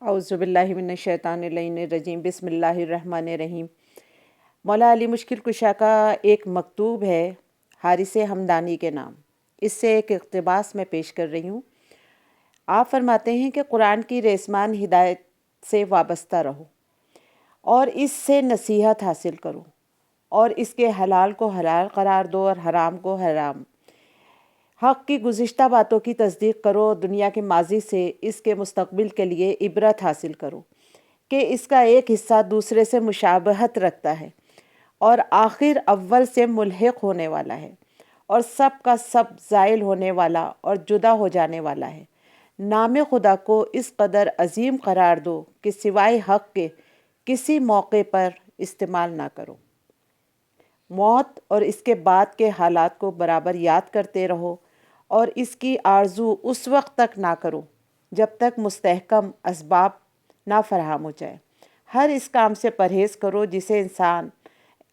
اعوذ باللہ من الشیطان اللعین الرجیم بسم اللہ الرحمن الرحیم۔ مولا علی مشکل کشا کا ایک مکتوب ہے حارث ہمدانی کے نام، اس سے ایک اقتباس میں پیش کر رہی ہوں۔ آپ فرماتے ہیں کہ قرآن کی ریسمان ہدایت سے وابستہ رہو اور اس سے نصیحت حاصل کرو اور اس کے حلال کو حلال قرار دو اور حرام کو حرام۔ حق کی گزشتہ باتوں کی تصدیق کرو، دنیا کے ماضی سے اس کے مستقبل کے لیے عبرت حاصل کرو کہ اس کا ایک حصہ دوسرے سے مشابہت رکھتا ہے اور آخر اول سے ملحق ہونے والا ہے اور سب کا سب زائل ہونے والا اور جدا ہو جانے والا ہے۔ نام خدا کو اس قدر عظیم قرار دو کہ سوائے حق کے کسی موقع پر استعمال نہ کرو۔ موت اور اس کے بعد کے حالات کو برابر یاد کرتے رہو اور اس کی آرزو اس وقت تک نہ کرو جب تک مستحکم اسباب نہ فراہم ہو جائے۔ ہر اس کام سے پرہیز کرو جسے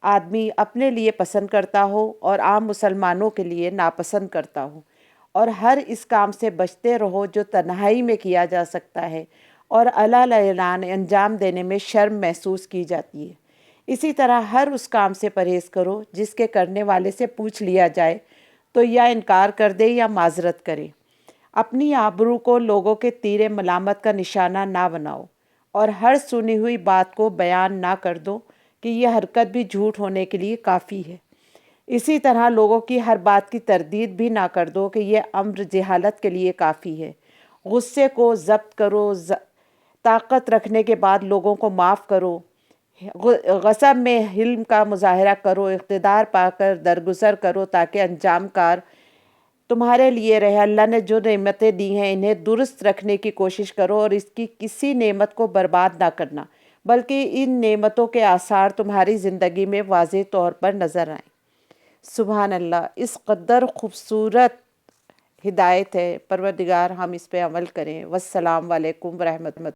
آدمی اپنے لیے پسند کرتا ہو اور عام مسلمانوں کے لیے ناپسند کرتا ہو، اور ہر اس کام سے بچتے رہو جو تنہائی میں کیا جا سکتا ہے اور اعلان انجام دینے میں شرم محسوس کی جاتی ہے۔ اسی طرح ہر اس کام سے پرہیز کرو جس کے کرنے والے سے پوچھ لیا جائے تو یا انکار کر دے یا معذرت کرے۔ اپنی آبرو کو لوگوں کے تیر ملامت کا نشانہ نہ بناؤ اور ہر سنی ہوئی بات کو بیان نہ کر دو کہ یہ حرکت بھی جھوٹ ہونے کے لیے کافی ہے۔ اسی طرح لوگوں کی ہر بات کی تردید بھی نہ کر دو کہ یہ امر جہالت کے لیے کافی ہے۔ غصے کو ضبط کرو، طاقت رکھنے کے بعد لوگوں کو معاف کرو، غضب میں حلم کا مظاہرہ کرو، اقتدار پا کر درگزر کرو تاکہ انجام کار تمہارے لیے رہے۔ اللہ نے جو نعمتیں دی ہیں انہیں درست رکھنے کی کوشش کرو اور اس کی کسی نعمت کو برباد نہ کرنا، بلکہ ان نعمتوں کے آثار تمہاری زندگی میں واضح طور پر نظر آئیں۔ سبحان اللہ، اس قدر خوبصورت ہدایت ہے، پروردگار ہم اس پہ عمل کریں۔ والسلام علیکم ورحمۃ اللہ۔